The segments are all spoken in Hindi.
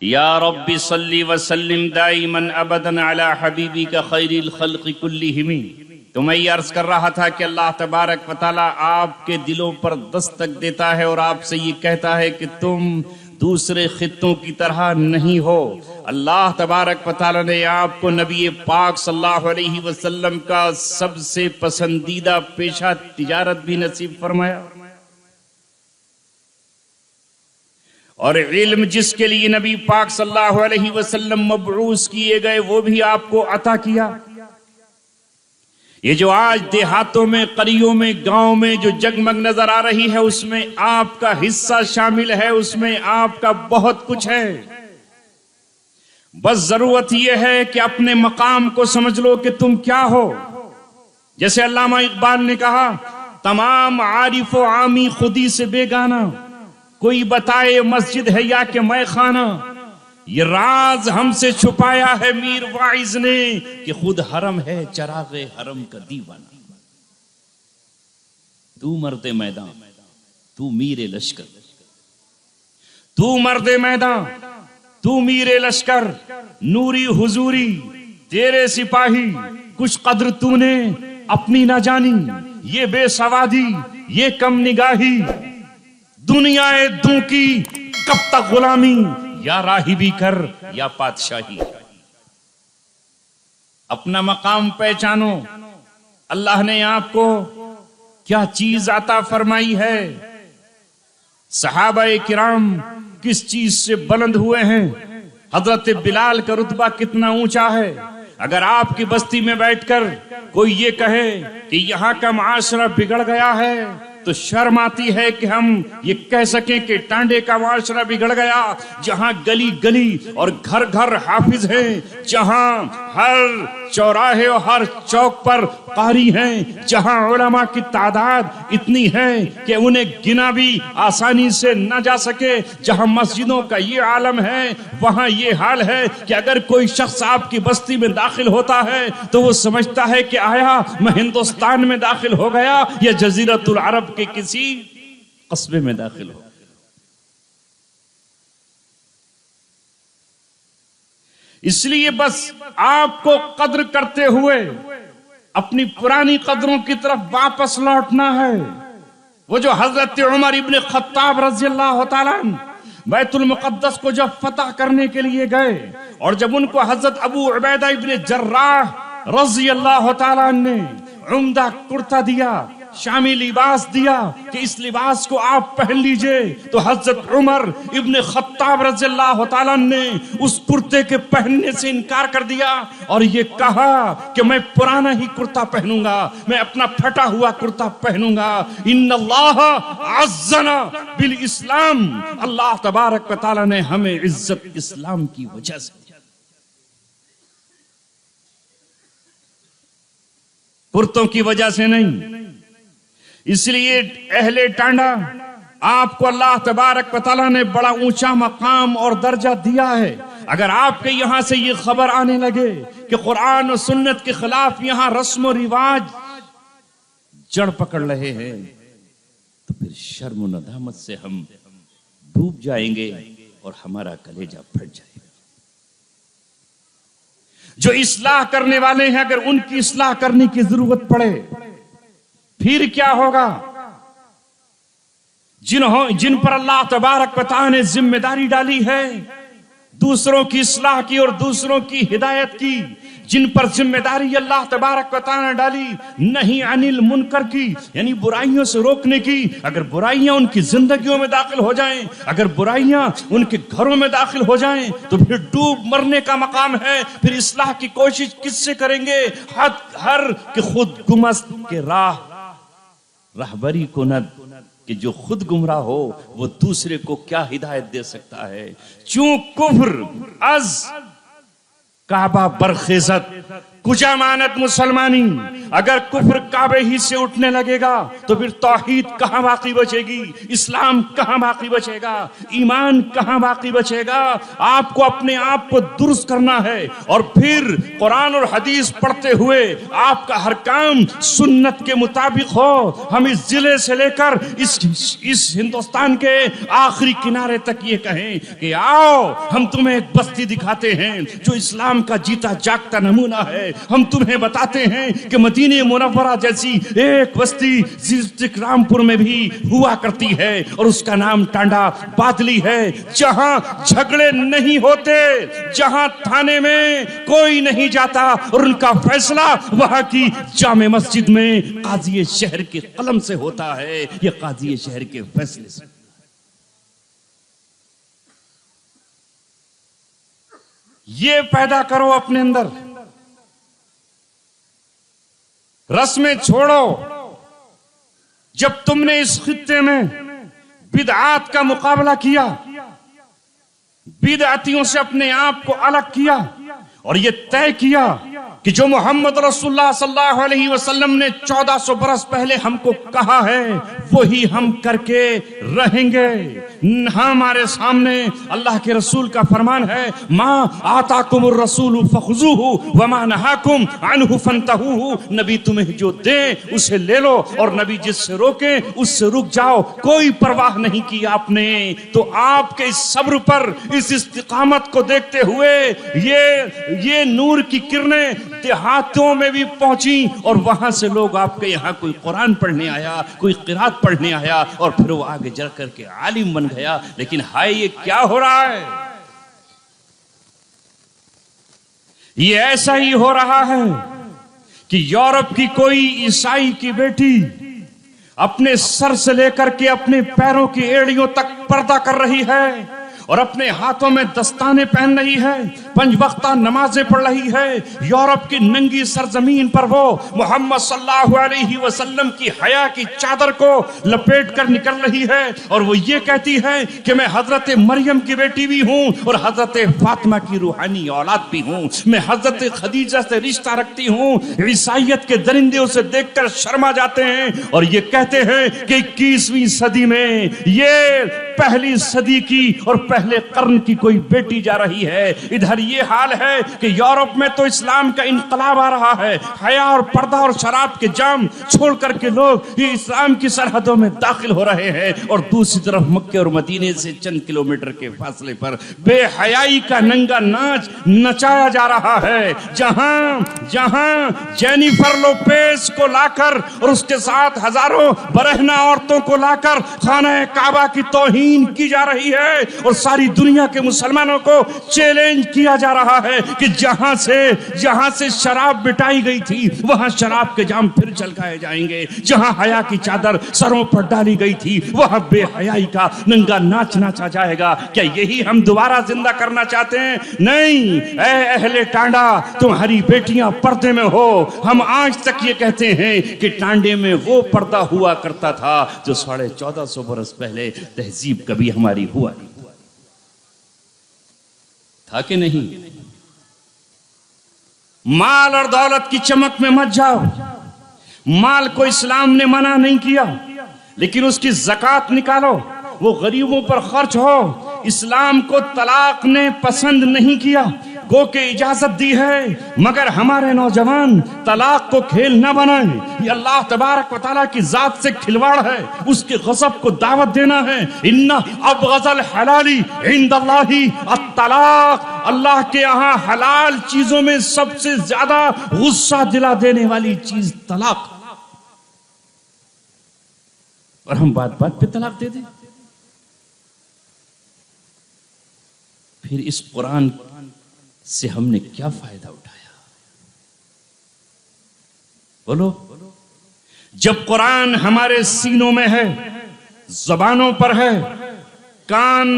या रब्बी सल्ली व सल्लिम दाइमन अबदन अला हबीबिका खैरिल खल्क़ि कुल्लिहिम। तो मैं ये अर्ज कर रहा था कि अल्लाह तबारक व तआला आपके दिलों पर दस्तक देता है और आपसे ये कहता है कि तुम दूसरे खित्तों की तरह नहीं हो। अल्लाह तबारक व तआला ने आपको नबी पाक सल्लल्लाहु अलैहि वसल्लम का सबसे पसंदीदा पेशा तिजारत भी नसीब फरमाया, और इल्म जिसके लिए नबी पाक सल्लल्लाहु अलैहि वसल्लम मबऊस किए गए वो भी आपको अता किया। ये जो आज देहातों में, करियों में, गांव में जो जगमग नजर आ रही है उसमें आपका हिस्सा शामिल है, उसमें आपका बहुत कुछ है। बस जरूरत यह है कि अपने मकाम को समझ लो कि तुम क्या हो। जैसे अल्लामा इकबाल ने कहा, तमाम आरिफ व आमी खुदी से बेगाना, कोई बताए मस्जिद है या कि मैं खाना। ये राज हमसे छुपाया है मीर वाइज ने कि खुद हरम है चरागे हरम का दीवाना। तू मर्दे मैदान, तू मीरे लश्कर, तू मर्दे मैदान, तू मीरे लश्कर, नूरी हुजूरी तेरे सिपाही, कुछ कद्र तूने अपनी ना जानी, ये बेसवादी ये कम निगाही, दुनियाए दूं की कब तक गुलामी, या राहिबी कर या पातशाही। अपना मकाम पहचानो। अल्लाह ने आपको क्या चीज अता फरमाई है। सहाबाए किराम किस चीज से बुलंद हुए हैं। हजरत बिलाल का रुतबा कितना ऊंचा है। अगर आपकी बस्ती में बैठकर कोई ये कहे कि यहां का माशरा बिगड़ गया है तो शर्म आती है कि हम ये कह सकें कि टांडे का माशरा बिगड़ गया, जहां गली गली और घर घर हाफिज हैं, जहां हर चौराहे और हर चौक पर कारी हैं, जहां उलमा की तादाद इतनी है कि उन्हें गिना भी आसानी से न जा सके, जहां मस्जिदों का ये आलम है, वहां ये हाल है कि अगर कोई शख्स आपकी बस्ती में दाखिल होता है तो वो समझता है कि आया मैं हिंदुस्तान में दाखिल हो गया या जजीरतुल अरब के किसी कस्बे में दाखिल हो। इसलिए बस आपको कद्र करते हुए अपनी पुरानी कदरों की तरफ वापस लौटना है। वो जो हजरत उमर इब्न खत्ताब रज़ियल्लाहु ताला बैतुल मुक़द्दस को जब फतह करने के लिए गए और जब उनको हजरत अबू उबैदा इब्न जर्राह रज़ियल्लाहु ताला ने उम्दा कुर्ता दिया, शामी लिबास दिया कि इस लिबास को आप पहन लीजिए, तो हजरत उमर इब्न खत्ताब रज़ियल्लाहु ताला ने उस कुर्ते के पहनने से इनकार कर दिया और ये कहा कि मैं पुराना ही कुर्ता पहनूंगा, मैं अपना फटा हुआ कुर्ता पहनूंगा। इन्नल्लाह अज़्ज़ना बिल इस्लाम, अल्लाह तबारक व तआला ने हमें इज्जत इस्लाम की वजह से, कुर्तों की वजह से नहीं। इसलिए अहले टांडा आपको अल्लाह तबारक व तआला ने बड़ा ऊंचा मकाम और दर्जा दिया है। अगर आपके यहां से ये खबर आने लगे कि कुरान और सुन्नत के खिलाफ यहां रस्म और रिवाज जड़ पकड़ रहे हैं तो फिर शर्म और नदामत से हम डूब जाएंगे और हमारा कलेजा फट जाएगा। जो इस्लाह करने वाले हैं, अगर उनकी इस्लाह करने की जरूरत पड़े फिर क्या होगा। जिन पर अल्लाह तबारक व तआला ने जिम्मेदारी डाली है दूसरों की इस्लाह की और दूसरों की हिदायत की, जिन पर जिम्मेदारी अल्लाह तबारक व तआला ने डाली नहीं अनिल मुनकर की, यानी बुराइयों से रोकने की, अगर बुराइयां उनकी जिंदगियों में दाखिल हो जाएं, अगर बुराइयां उनके घरों में दाखिल हो जाएं तो फिर डूब मरने का मकाम है। फिर इस्लाह की कोशिश किससे करेंगे? हर के खुद गुमस्त के राहबरी को न कि जो खुद गुमराह हो वो दूसरे को क्या हिदायत दे सकता है। चूं कुफ्र अज काबा बरखेजत, कुछ अमानत मुसलमानी। अगर कुफ्र काबे ही से उठने लगेगा तो फिर तौहीद कहां बाकी बचेगी, इस्लाम कहां बाकी बचेगा, ईमान कहां बाकी बचेगा। आपको अपने आप को दुरुस्त करना है और फिर कुरान और हदीस पढ़ते हुए आपका हर काम सुन्नत के मुताबिक हो। हम इस जिले से लेकर इस हिंदुस्तान के आखिरी किनारे तक ये कहें कि आओ हम तुम्हें एक बस्ती दिखाते हैं जो इस्लाम का जीता जागता नमूना है। हम तुम्हें बताते हैं कि मदीने मुनव्वरा जैसी एक बस्ती रामपुर में भी हुआ करती है और उसका नाम टांडा बादली है, जहां झगड़े नहीं होते, जहां थाने में कोई नहीं जाता और उनका फैसला वहां की जामे मस्जिद में काजी शहर के कलम से होता है या काजी शहर के फैसले से। ये पैदा करो अपने अंदर, रस्में छोड़ो। जब तुमने इस खित्ते में बिदआत का मुकाबला किया, बिदअतियों से अपने आप को अलग किया और ये तय किया कि जो मोहम्मद रसूलुल्लाह सल्लल्लाहु अलैहि वसल्लम ने 1400 बरस पहले हमको कहा है वही हम करके रहेंगे। हमारे सामने अल्लाह के रसूल का फरमान है, मा आताकुमुर रसूलु फखुजुहु वमा नहाकुम अन्हु फंतहू। नबी तुम्हें जो दे उसे ले लो और नबी जिससे रोके उससे रुक जाओ। कोई परवाह नहीं की आपने। तो आपके इस सब्र पर, इस इस्तिकामत को देखते हुए ये नूर की किरणें देहातों में भी पहुंची और वहां से लोग आपके यहाँ कोई कुरान पढ़ने आया, कोई किरात पढ़ने आया और फिर वो आगे चल करके आलिम बन गया। लेकिन हाय ये क्या हो रहा है? ये ऐसा ही हो रहा है कि यूरोप की कोई ईसाई की बेटी अपने सर से लेकर के अपने पैरों की एड़ियों तक पर्दा कर रही है और अपने हाथों में दस्ताने पहन रही है, 5 वक्ता नमाजें पढ़ रही है। यूरोप की नंगी सरजमीन पर वो मोहम्मद सल्लल्लाहु अलैहि वसल्लम की हया की चादर को लपेट कर निकल रही है और वो ये कहती है कि मैं हजरत मरियम की बेटी भी हूँ और हजरत फातिमा की रूहानी औलाद भी हूँ, मैं हजरत खदीजा से रिश्ता रखती हूँ। ईसाइयत के दरिंदे उसे देखकर शर्मा जाते हैं और ये कहते हैं कि 21वीं सदी में ये पहली सदी की और पहले कर्न की कोई बेटी जा रही है। इधर ये हाल है कि यूरोप में तो इस्लाम का इनकलाब आ रहा है, हया और पर्दा और शराब के जाम छोड़ करके लोग ये इस्लाम की सरहदों में दाखिल हो रहे हैं और दूसरी तरफ मक्के और मदीने से चंद किलोमीटर के फासले पर बेहयाई का नंगा नाच नचाया जा रहा है। जहां जेनिफर लोपेज को लाकर और उसके साथ हजारों बरहना औरतों को लाकर खाना काबा की तौहीन की जा रही है और सारी दुनिया के मुसलमानों को चैलेंज किया जा रहा है कि जहां से शराब बिटाई गई थी वहां शराब के जाम फिर छलकाए जाएंगे, जहां हया की चादर सरों पर डाली गई थी वहां बेहयाई का नंगा नाच नाचा जाएगा। क्या यही हम दोबारा जिंदा करना चाहते हैं? नहीं। ऐ अहले टांडा, तुम्हारी बेटियां पर्दे में हो। हम आज तक ये कहते हैं कि टांडे में वो पर्दा हुआ करता था जो 1450 बरस पहले तहजीब कभी हमारी हुआ नहीं था कि नहीं। माल और दौलत की चमक में मत जाओ। माल को इस्लाम ने मना नहीं किया, लेकिन उसकी ज़कात निकालो, वो गरीबों पर खर्च हो। इस्लाम को तलाक ने पसंद नहीं किया, गो के इजाजत दी है, मगर हमारे नौजवान तलाक को खेल न बनाए। ये अल्लाह तबारक व तआला की जात से खिलवाड़ है, उसके गज़ब को दावत देना है। इन्ना अबग़ज़ल हलाली इंदल्लाहि अत-तलाक। अल्लाह के यहाँ हलाल चीजों में सबसे ज्यादा गुस्सा दिला देने वाली चीज तलाक। और हम बात बात पे तलाक दे दें। फिर इस कुरान से हमने क्या फायदा उठाया? बोलो। जब कुरान हमारे सीनों में है, जबानों पर है, कान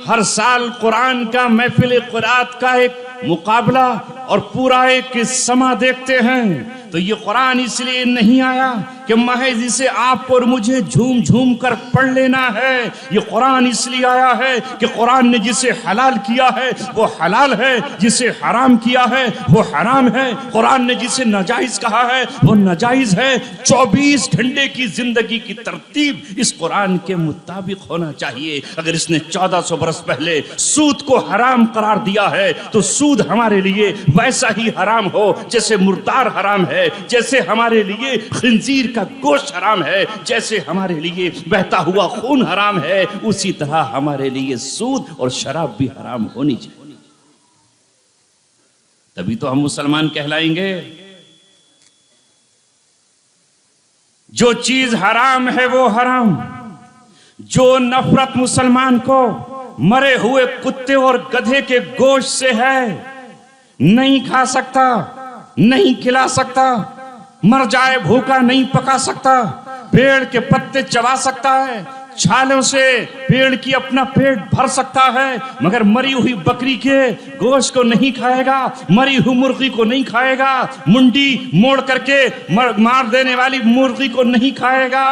हर साल कुरान का महफिल क़ुरात का एक मुकाबला और पूरा एक समा देखते हैं, तो ये कुरान इसलिए नहीं आया कि महज इसे आपको और मुझे झूम झूम कर पढ़ लेना है। ये कुरान इसलिए आया है कि कुरान ने जिसे हलाल किया है वो हलाल है, जिसे हराम किया है वो हराम है। कुरान ने जिसे नाजायज कहा है वो नाजायज है। 24 घंटे की जिंदगी की तरतीब इस कुरान के मुताबिक होना चाहिए। अगर इसने 1400 बरस पहले सूद को हराम करार दिया है तो सूद हमारे लिए वैसा ही हराम हो जैसे मुर्दार हराम है, जैसे हमारे लिए खिंजीर का गोश्त हराम है, जैसे हमारे लिए बहता हुआ खून हराम है, उसी तरह हमारे लिए सूद और शराब भी हराम होनी चाहिए। तभी तो हम मुसलमान कहलाएंगे। जो चीज हराम है वो हराम। जो नफरत मुसलमान को मरे हुए कुत्ते और गधे के गोश्त से है, नहीं खा सकता, नहीं खिला सकता, मर जाए भूखा नहीं पका सकता, पेड़ के पत्ते चबा सकता है, छालों से पेड़ की अपना पेट भर सकता है, मगर मरी हुई बकरी के गोश्त को नहीं खाएगा, मरी हुई मुर्गी को नहीं खाएगा, मुंडी मोड़ करके मार देने वाली मुर्गी को नहीं खाएगा।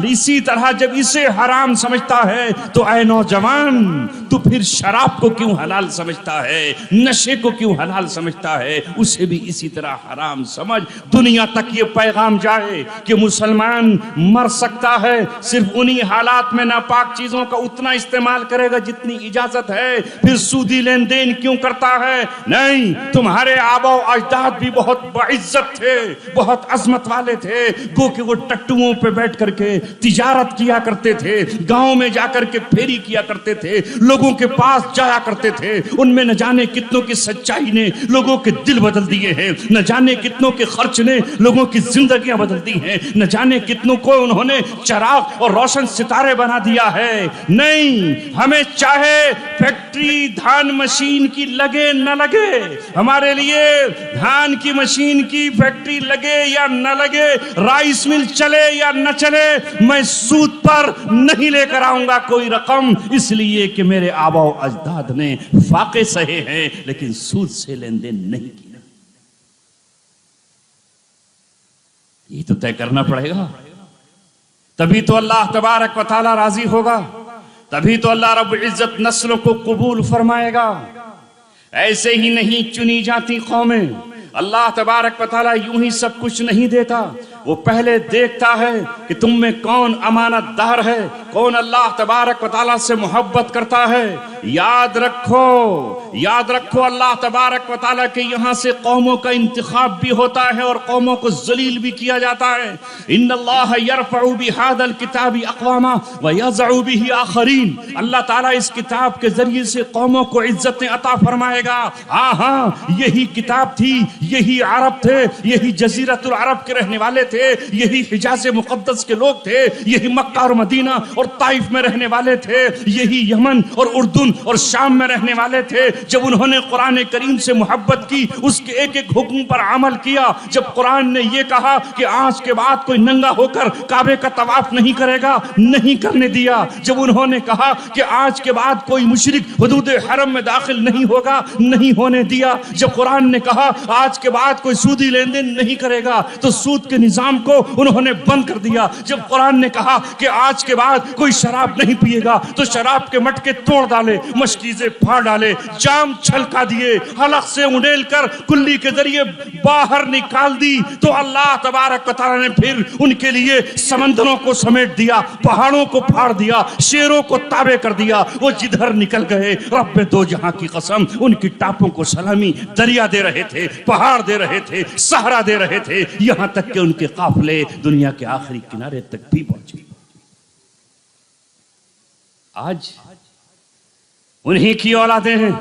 इसी तरह जब इसे हराम समझता है तो ऐ नौजवान, तू फिर शराब को क्यों हलाल समझता है, नशे को क्यों हलाल समझता है, उसे भी इसी तरह हराम समझ। दुनिया तक ये पैगाम जाए कि मुसलमान मर सकता है सिर्फ उन्हीं हालात में नापाक चीजों का उतना इस्तेमाल करेगा जितनी इजाजत है। फिर सूदी लेन देन क्यों करता है? नहीं, तुम्हारे आबा अजदाद भी बहुत बाइज्जत थे, बहुत अजमत वाले थे। गो के वो टट्टुओं पे बैठ करके तिजारत किया करते थे, गांव में जाकर के फेरी किया करते थे, लोगों के पास जाया करते थे। उनमें न जाने कितनों की सच्चाई ने लोगों के दिल बदल दिए हैं, न जाने कितनों के खर्च ने लोगों की जिंदगियां बदल दी हैं, न जाने कितनों को उन्होंने चराग और रोशन सितारे बना दिया है। नहीं, हमें चाहे फैक्ट्री धान मशीन की लगे न लगे, हमारे लिए धान की मशीन की फैक्ट्री लगे या न लगे, राइस मिल चले या न चले, मैं सूद पर नहीं लेकर आऊंगा कोई रकम, इसलिए कि मेरे आबा अजदाद ने फाके सहे हैं लेकिन सूद से लेन देन नहीं किया। ये तो तय करना पड़ेगा, तभी तो अल्लाह तबारक व तआला राजी होगा, तभी तो अल्लाह रब्बुल इज्जत नस्लों को कबूल फरमाएगा। ऐसे ही नहीं चुनी जाती कौमें। अल्लाह तबारक व तआला यूं ही सब कुछ नहीं देता, वो पहले देखता है कि तुम में कौन अमानतदार है, कौन अल्लाह तबारक व तआला से मोहब्बत करता है। याद रखो अल्लाह तबारक व तआला के यहाँ से कौमों का इंतखाब भी होता है और कौमों को जलील भी किया जाता है। इन्नल्लाह यरफउ बिहादल किताबी अक़वामा व यज़उ बिही आखरीन। अल्लाह ताला इस किताब के जरिए से कौमों को इज्जतें अता फरमाएगा। हाँ, यही किताब थी, यही अरब थे, यही जजीरतुल अरब के रहने वाले थे, यही हिजाज मुक़द्दस के लोग थे, यही मक्का और मदीना और ताइफ में रहने वाले थे, यही यमन और उर्दून और शाम में रहने वाले थे। जब उन्होंने कुरान करीम से मोहब्बत की, उसके एक एक हुक्म पर अमल किया, जब कुरान ने यह कहा कि आज के बाद कोई नंगा होकर काबे का तवाफ नहीं करेगा, नहीं करने दिया, जब उन्होंने कहा कि आज के बाद कोई मुशरिक हुदूद हरम में दाखिल नहीं होगा, नहीं होने दिया, जब कुरान ने कहा आज के बाद कोई सूदी लेन देन नहीं करेगा तो सूद के निजाम को उन्होंने बंद कर दिया, जब कुरान ने कहा कि आज के बाद कोई शराब नहीं पिएगा तो शराब के मटके तोड़ डाले, मशकीज़ें फाड़ डाले, जाम छलका दिए, हलक से उड़ेल कर कुल्ली के जरिए बाहर निकाल दी, तो अल्लाह तबारक व तआला ने फिर उनके लिए समंदरों को समेट दिया, पहाड़ों को फाड़ दिया, शेरों को ताबे कर दिया। वो जिधर निकल गए रब्बे दो जहां की कसम, उनकी टापों को सलामी, दरिया दे रहे थे, पहाड़ दे रहे थे, सहरा दे रहे थे, यहां तक कि उनके काफिले दुनिया के आखिरी किनारे तक भी पहुंचे। आज उन्हीं की औलादे हैं,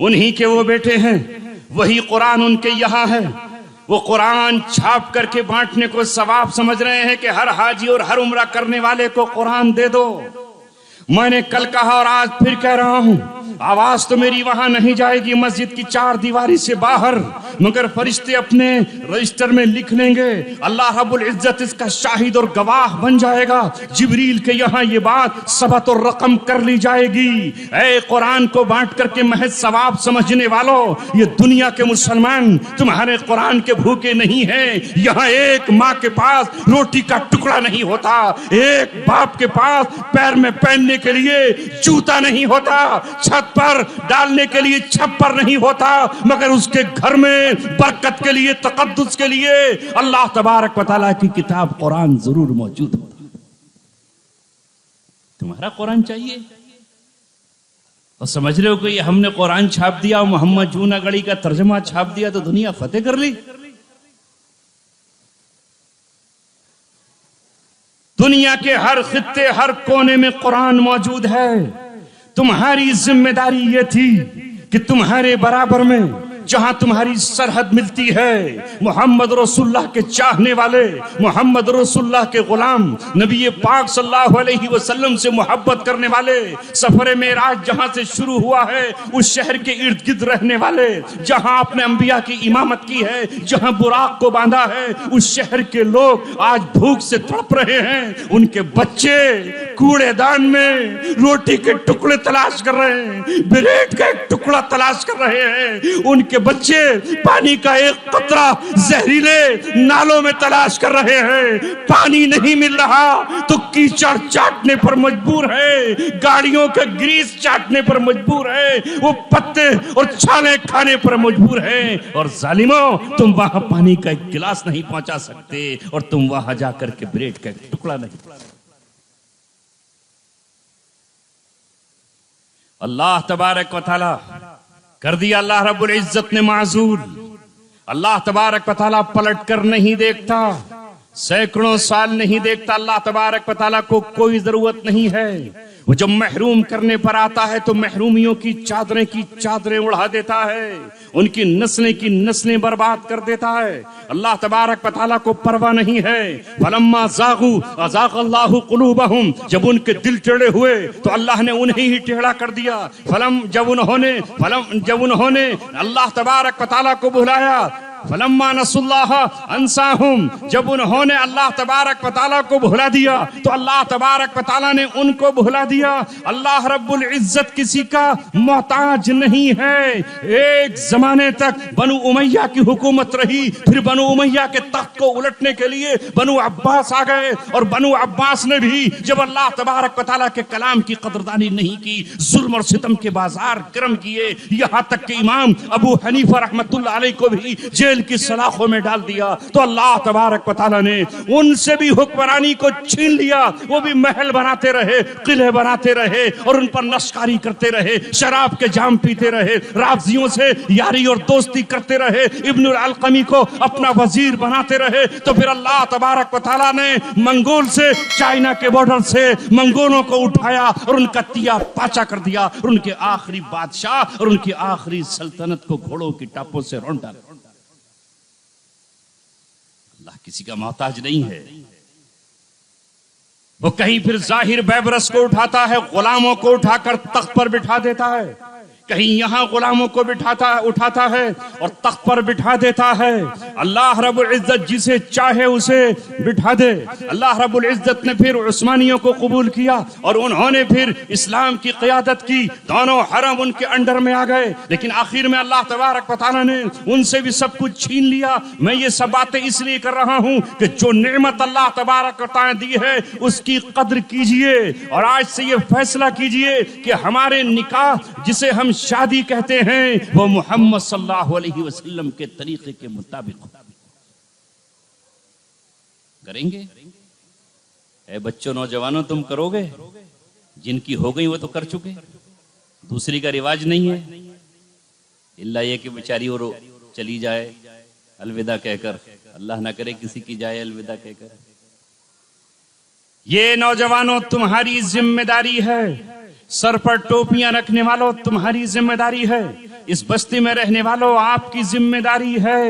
उन्हीं के वो बेटे हैं, वही कुरान उनके यहाँ है। वो कुरान छाप करके बांटने को सवाब समझ रहे हैं कि हर हाजी और हर उम्रा करने वाले को कुरान दे दो। मैंने कल कहा और आज फिर कह रहा हूं, आवाज तो मेरी वहां नहीं जाएगी मस्जिद की चार दीवारी से बाहर, मगर फरिश्ते अपने रजिस्टर में लिख लेंगे, अल्लाह रब्बुल इज्जत इसका शाहिद और गवाह बन जाएगा। जिब्रील के यहाँ ये बात सबत और रकम कर ली जाएगी। ऐ कुरान को बांट करके महज सवाब समझने वालों, ये दुनिया के मुसलमान तुम्हारे कुरान के भूखे नहीं हैं। यहाँ एक माँ के पास रोटी का टुकड़ा नहीं होता, एक बाप के पास पैर में पहनने के लिए जूता नहीं होता, छत पर डालने के लिए छप्पर नहीं होता, मगर उसके घर में बरकत के लिए, तकद्दुस के लिए अल्लाह तबारक व तआला की किताब कुरान जरूर मौजूद होता। तुम्हारा कुरान चाहिए और समझ रहे हो कि हमने कुरान छाप दिया, मोहम्मद जूनागढ़ी का तर्जमा छाप दिया तो दुनिया फतेह कर ली। दुनिया के हर खित्ते, हर कोने में कुरान मौजूद है। तुम्हारी जिम्मेदारी ये थी कि तुम्हारे बराबर में जहां तुम्हारी सरहद मिलती है, मोहम्मद रसूलुल्लाह के चाहने वाले, मोहम्मद रसूलुल्लाह के गुलाम, नबी पाक सल्लल्लाहु अलैहि वसल्लम से मोहब्बत करने वाले, सफर मेराज जहां से शुरू हुआ है उस शहर के इर्द गिर्द रहने वाले, जहां आपने अंबिया की इमामत की है, जहां बुराक को बांधा है, उस शहर के लोग आज भूख से तड़प रहे हैं। उनके बच्चे कूड़ेदान में रोटी के टुकड़े तलाश कर रहे हैं, ब्रेड का एक टुकड़ा तलाश कर रहे हैं। उनके बच्चे पानी का एक कतरा जहरीले नालों में तलाश कर रहे हैं। पानी नहीं मिल रहा तो कीचड़ चाटने पर मजबूर है, गाड़ियों के ग्रीस चाटने पर मजबूर है, वो पत्ते और छाले खाने पर मजबूर है। और जालिमों, तुम वहां पानी का एक गिलास नहीं पहुंचा सकते और तुम वहां जाकर के ब्रेड का एक टुकड़ा नहीं। अल्लाह तबारक व तआला कर दिया, अल्लाह रब्बुल इज्जत ने माजूल। अल्लाह तबारक व तआला पलट कर नहीं देखता, सैकड़ों साल नहीं देखता। अल्लाह तबारक व तआला को कोई जरूरत नहीं है। वो जब महरूम करने पर आता है तो महरूमियों की चादरें उड़ा देता है, उनकी नस्लें की नस्लें बर्बाद कर देता है। अल्लाह तबारक व तआला को परवाह नहीं है। फलम्मा ज़ागू अज़ाग़ल्लाहु क़ुलूबहुम, जब उनके दिल टेढ़े हुए तो अल्लाह ने उन्हें ही टेढ़ा कर दिया। जब उन्होंने अल्लाह तबारक व तआला को भुलाया, फलम्मा नसुल्लाह अंसाहुम, जब उन्होंने अल्लाह तबारक व तआला को भुला दिया तो अल्लाह तबारक व तआला ने उनको भुला दिया। अल्लाह रब्बुल इज्जत किसी का मोहताज नहीं है। एक जमाने तक बनु उमैया की हुकूमत रही, फिर बनु उमैया के तख्त को उलटने के लिए बनु अब्बास आ गए, और बनु अब्बास ने भी जब अल्लाह तबारक व तआला के कलाम की कदरदानी नहीं की, जुल्म और सितम के बाजार गर्म किए, यहां तक कि इमाम अबू हनीफा रहमतुल्लाह अलैह को भी जेल की सलाखों में डाल दिया, तो अल्लाह तबारक व तआला ने उनसे भी हुक्मरानी को छीन लिया। वो भी महल बनाते रहे, किले बनाते रहे और उन पर नशकारी करते रहे, शराब के जाम पीते रहे, राफजियों से यारी और दोस्ती करते रहे, इब्नुल अलकमी को अपना वजीर बनाते रहे। तो फिर अल्लाह तबारक व तआला ने मंगोल से, चाइना के बॉर्डर से मंगोलों को उठाया और उनका तिया पाचा कर दिया, और उनके आखिरी बादशाह और उनकी आखिरी सल्तनत को घोड़ों की टापों से रौंद डाला। अल्लाह किसी का मोहताज नहीं है। वो कहीं फिर जाहिर बैबरस को उठाता है, गुलामों को उठाकर तख्त पर बिठा देता है, कहीं यहां गुलामों को उठाता है और तख्त पर बिठा देता है। अल्लाह रब्बुल इज्जत जिसे चाहे उसे बिठा दे। अल्लाह रब्बुल इज्जत ने फिर उस्मानियों को कबूल किया और उन्होंने फिर इस्लाम की क़यादत की, दोनों हरम उनके अंडर में आ गए। लेकिन आखिर में अल्लाह तबारक व तआला ने उनसे भी सब कुछ छीन लिया। मैं ये सब बातें इसलिए कर रहा हूं कि जो नेमत अल्लाह तबारक व तआला दी है उसकी कद्र कीजिए, और आज से ये फैसला कीजिए कि हमारे निकाह जिसे हम शादी कहते हैं वो मोहम्मद सल्लल्लाहु अलैहि वसल्लम के तरीके के मुताबिक करेंगे। ऐ बच्चों, नौजवानों, तुम करोगे? जिनकी हो गई वो तो कर चुके, दूसरी का रिवाज नहीं है। इल्ला ये कि बेचारी और चली जाए अलविदा कहकर, अल्लाह ना करे किसी की जाए अलविदा कहकर। ये नौजवानों तुम्हारी जिम्मेदारी है, सर पर टोपियां रखने वालों तुम्हारी जिम्मेदारी है, इस बस्ती में रहने वालों आपकी जिम्मेदारी है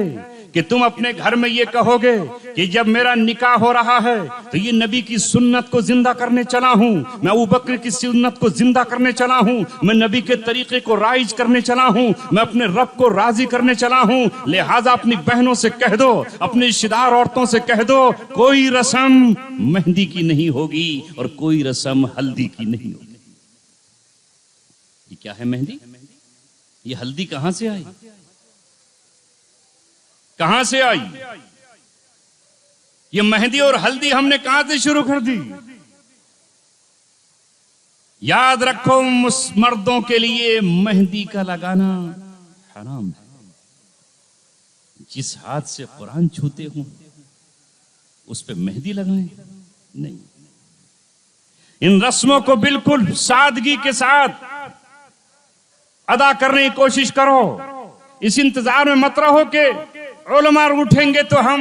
कि तुम अपने घर में ये कहोगे कि जब मेरा निकाह हो रहा है तो ये नबी की सुन्नत को जिंदा करने चला हूं, मैं अबू बकर की सुन्नत को जिंदा करने चला हूं, मैं नबी के तरीके को राइज करने चला हूं, मैं अपने रब को राजी करने चला हूं, लिहाजा अपनी बहनों से कह दो, अपनी रिश्तेदार औरतों से कह दो, कोई रस्म मेहंदी की नहीं होगी और कोई रस्म हल्दी की नहीं होगी। ये क्या है मेहंदी? ये हल्दी कहां से आई? कहां से आई? ये मेहंदी और हल्दी हमने कहां से शुरू कर दी? याद रखो, मर्दों के लिए मेहंदी का लगाना हराम है। जिस हाथ से कुरान छूते हो उस पे मेहंदी लगाएं? नहीं। इन रस्मों को बिल्कुल सादगी के साथ अदा करने की कोशिश करो। इस इंतजार में मत रहो कि उलमा उठेंगे तो हम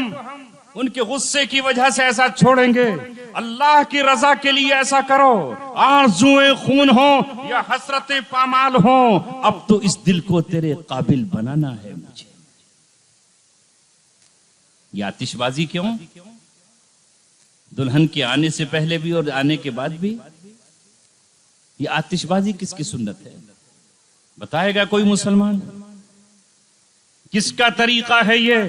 उनके गुस्से की वजह से ऐसा छोड़ेंगे। अल्लाह की रजा के लिए ऐसा करो। आरज़ुएं खून हो या हसरतें पामाल हो, अब तो इस दिल को तेरे काबिल बनाना है मुझे। ये आतिशबाजी क्यों? दुल्हन के आने से पहले भी और आने के बाद भी ये आतिशबाजी किसकी सुन्नत है? बताएगा कोई मुसलमान? किसका तरीका है ये?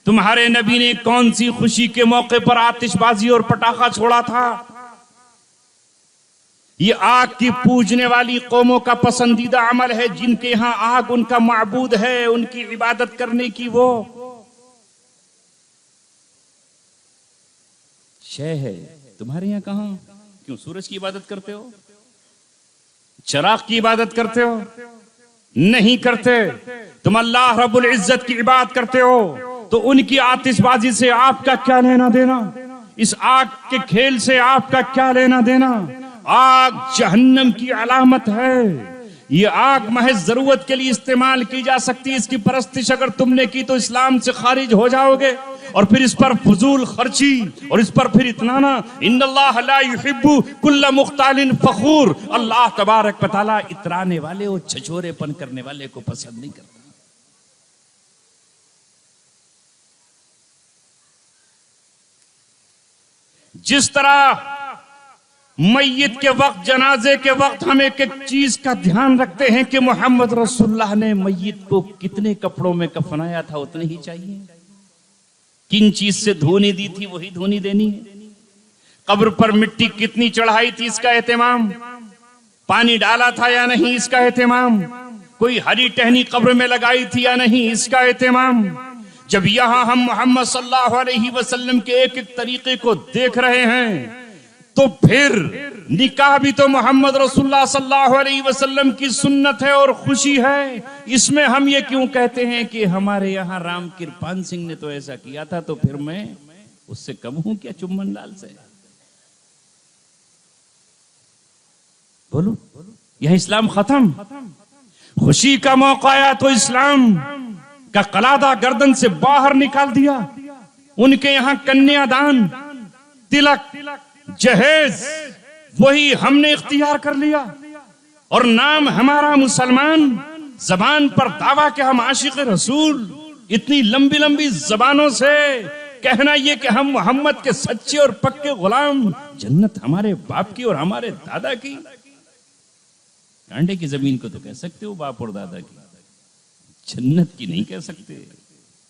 तुम्हारे नबी ने कौन सी खुशी के मौके पर आतिशबाजी और पटाखा छोड़ा था? ये आग की पूजने वाली कौमों का पसंदीदा अमल है, जिनके यहां आग उनका माबूद है, उनकी इबादत करने की वो शय है। तुम्हारे यहां कहां? क्यों सूरज की इबादत करते हो? चराग की इबादत करते हो? नहीं करते। तुम अल्लाह रब्बुल इज्जत की इबादत करते हो, तो उनकी आतिशबाजी से आपका क्या लेना देना? इस आग के खेल से आपका क्या लेना देना? आग जहन्नम की अलामत है। ये आग महज जरूरत के लिए इस्तेमाल की जा सकती है। इसकी परस्तिश अगर तुमने की तो इस्लाम से खारिज हो जाओगे। और फिर इस पर फजूल खर्ची और इस पर फिर इतनाना। इन्नल्लाह ला युहिब्बु कुल्ला मुख्तालिन फखूर। अल्लाह तबारक व तआला इतराने वाले और छछोरेपन करने वाले को पसंद नहीं करता। जिस तरह मैयत के वक्त, जनाजे के वक्त हम एक एक चीज का ध्यान रखते हैं कि मोहम्मद रसूलुल्लाह ने मैयत को कितने कपड़ों में कफनाया था, उतने ही चाहिए। किन चीज से धोनी दी थी वही धोनी देनी है। कब्र पर मिट्टी कितनी चढ़ाई थी, इसका एहतमाम। पानी डाला था या नहीं, इसका एहतमाम। कोई हरी टहनी कब्र में लगाई थी या नहीं, इसका एहतमाम। जब यहां हम मोहम्मद सल्लल्लाहु अलैहि वसल्लम के एक एक तरीके को देख रहे हैं, तो फिर निकाह भी तो मोहम्मद रसूलुल्लाह सल्लल्लाहु अलैहि वसल्लम की सुन्नत है और खुशी है। इसमें हम ये क्यों कहते हैं कि हमारे यहाँ राम कृपाल सिंह ने तो ऐसा किया था, तो फिर मैं उससे कम हूं क्या चुम्बन लाल से? बोलो, यह इस्लाम खत्म? खुशी का मौका आया तो इस्लाम का कलादा गर्दन से बाहर निकाल दिया। उनके यहाँ कन्यादान, तिलक, जहेज वही हमने इख्तियार कर लिया। और नाम हमारा मुसलमान, जबान पर दावा कि हम आशिक रसूल। इतनी लंबी लंबी जबानों से कहना ये कि हम मोहम्मद के सच्चे और पक्के गुलाम। जन्नत हमारे बाप की और हमारे दादा की। कांडे की जमीन को तो कह सकते हो बाप और दादा की, जन्नत की नहीं कह सकते।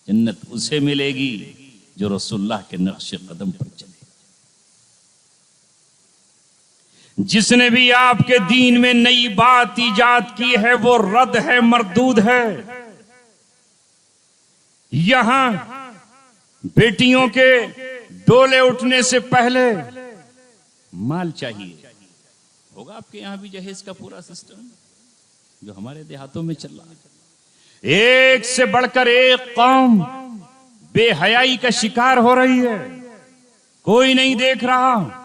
जन्नत उसे मिलेगी जो रसूलुल्लाह के नक्शे कदम पर चले। जिसने भी आपके दीन में नई बात ईजाद की है वो रद्द है, मरदूद है। यहां बेटियों के डोले उठने से पहले माल चाहिए। होगा आपके यहां भी जहेज का पूरा सिस्टम जो हमारे देहातों में चल रहा है। एक से बढ़कर एक कौम बेहयाई का शिकार हो रही है, कोई नहीं देख रहा।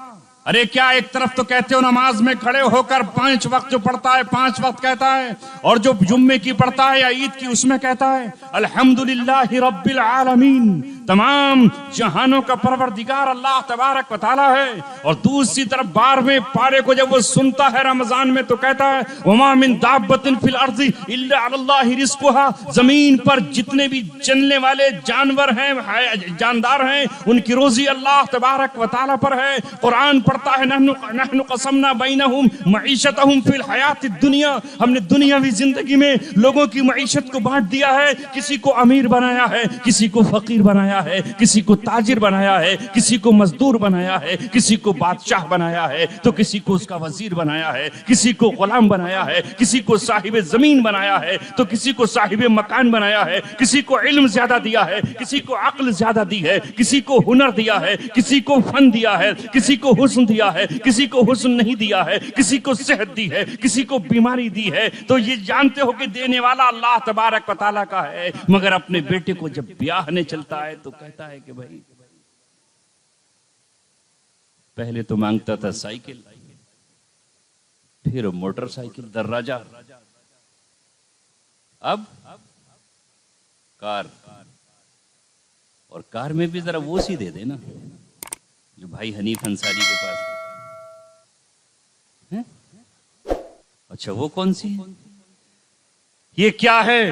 अरे क्या एक तरफ तो कहते हो नमाज में खड़े होकर 5 वक्त जो पढ़ता है 5 वक्त कहता है, और जो जुम्मे की पढ़ता है या ईद की उसमें कहता है अल्हम्दुलिल्लाहि रब्बिल आलमीन, तमाम जहानों का परवरदिगार अल्लाह तबारक व तआला है। और दूसरी तरफ 12वें पारे को जब वो सुनता है रमजान में तो कहता है वमा मिन दाब्बतिन फिल अर्ज़ि इल्ला अल्लाहि रिज़्क़ुहा, जमीन पर जितने भी चलने वाले जानवर हैं, जानदार हैं, उनकी रोजी अल्लाह तबारक व तआला पर है। कुरान पढ़ता है नहनु क़समना बैनहुम मईशतहुम फिल हयातिद दुनिया, हमने दुनियावी जिंदगी में लोगों की मईशत को बांट दिया है। किसी को अमीर बनाया है, किसी को फकीर बनाया है, किसी को ताजिर बनाया है, किसी को मजदूर बनाया है, किसी को बादशाह बनाया है, तो किसी को उसका वजीर बनाया है, किसी को गुलाम बनाया है, किसी को साहिब जमीन बनाया है, तो किसी को साहिब मकान बनाया है, किसी को इल्म ज्यादा दिया है, किसी को अक्ल ज्यादा दी है, किसी को हुनर दिया है, किसी को फन दिया है, किसी को हुस्न दिया है, किसी को हुस्न नहीं दिया है, किसी को सेहत दी है, किसी को बीमारी दी है। तो ये जानते हो कि देने वाला अल्लाह तबारक व तआला का है। मगर अपने बेटे को जब ब्याहने चलता है तो कहता है कि भाई पहले तो मांगता था साइकिल, फिर मोटरसाइकिल दर्राजा, अब कार। और कार में भी जरा वो सी दे देना जो भाई हनीफ अंसारी के पास है। अच्छा वो कौन सी है? ये क्या है?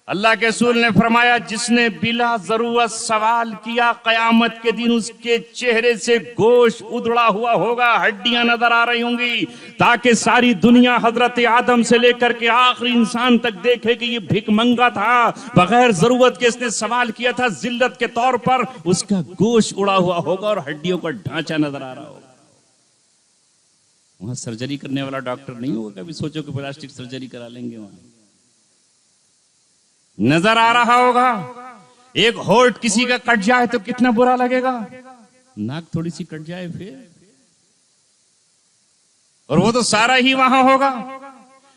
अल्लाह के रसूल ने फरमाया जिसने बिला जरूरत सवाल किया कयामत के दिन उसके चेहरे से गोश्त उधड़ा हुआ होगा, हड्डियां नजर आ रही होंगी, ताकि सारी दुनिया हजरत आदम से लेकर के आखिरी इंसान तक देखे कि ये भिखमंगा था, बगैर जरूरत के इसने सवाल किया था, जिल्लत के तौर पर उसका गोश्त उड़ा हुआ होगा और हड्डियों का ढांचा नजर आ रहा होगा। वहां सर्जरी करने वाला डॉक्टर नहीं होगा, कभी सोचो कि प्लास्टिक सर्जरी करा लेंगे, वहां नजर आ रहा होगा। एक होठ किसी का कट जाए तो कितना बुरा लगेगा, नाक थोड़ी सी कट जाए फिर, और वो तो सारा ही वहां होगा।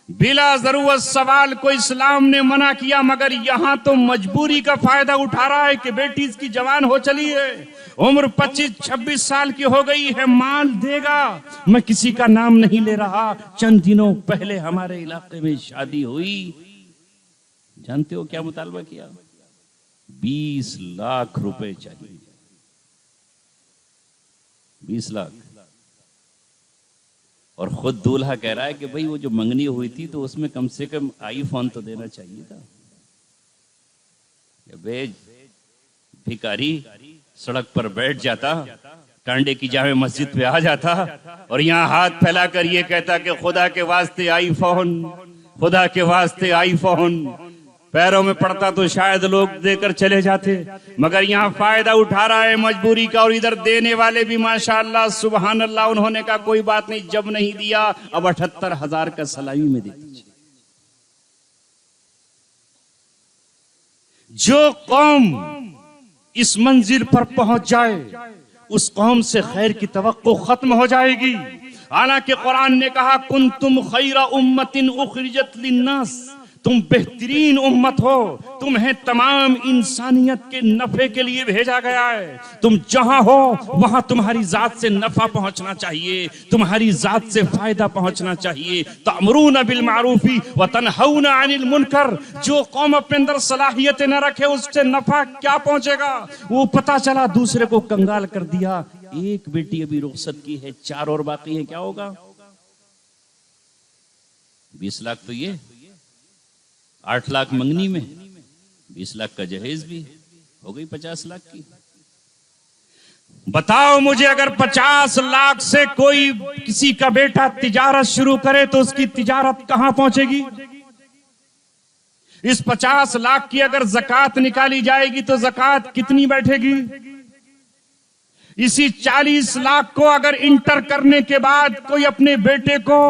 बिला जरूरत सवाल को इस्लाम ने मना किया, मगर यहां तो मजबूरी का फायदा उठा रहा है कि बेटी इसकी जवान हो चली है, उम्र 25-26 साल की हो गई है, माल देगा। मैं किसी का नाम नहीं ले रहा, चंद दिनों पहले हमारे इलाके में शादी हुई, जानते हो क्या मुतालबा किया? 20 लाख रुपए चाहिए, 20 लाख। और खुद दूल्हा कह रहा है कि भाई वो जो मंगनी हुई थी तो उसमें कम से कम आईफोन तो देना चाहिए था। भिखारी सड़क पर बैठ जाता, टांडे की जामे मस्जिद पे आ जाता और यहाँ हाथ फैलाकर ये कहता कि खुदा के वास्ते आईफोन, खुदा के वास्ते आईफोन। पैरों में पड़ता तो शायद लोग देकर चले जाते, मगर यहाँ फायदा उठा रहा है मजबूरी का। और इधर देने वाले भी माशाअल्लाह सुबहान अल्लाह, उन्होंने कहा कोई बात नहीं, जब नहीं दिया अब 78,000 का सलामी में दे दीजिए। जो कौम इस मंजिल पर पहुंच जाए उस कौम से खैर की तवक्को खत्म हो जाएगी। हालांकि कुरान ने कहा कुंतुम खैरा उम्मतिन उखरिजत लिन्नास, तुम बेहतरीन उम्मत हो, तुम्हें तमाम इंसानियत के नफे के लिए भेजा गया है। तुम जहां हो वहां तुम्हारी जात से नफा पहुंचना चाहिए, तुम्हारी जात से फायदा पहुंचना चाहिए। तअमुरून बिल मारूफी व तनहौना अनिल मुनकर। जो कौम अपने अंदर सलाहियतें न रखे उससे नफा क्या पहुंचेगा? वो पता चला दूसरे को कंगाल कर दिया, एक बेटी अभी रुखसत की है, 4 और बाकी है, क्या होगा? 20 लाख तो ये, 8 लाख मंगनी में, 20 लाख का जहेज भी, हो गई 50 लाख की। बताओ मुझे, अगर 50 लाख से कोई किसी का बेटा तिजारत शुरू करे तो उसकी तिजारत कहां पहुंचेगी? इस 50 लाख की अगर ज़कात निकाली जाएगी तो ज़कात कितनी बैठेगी? इसी 40 लाख को अगर इंटर करने के बाद कोई अपने बेटे को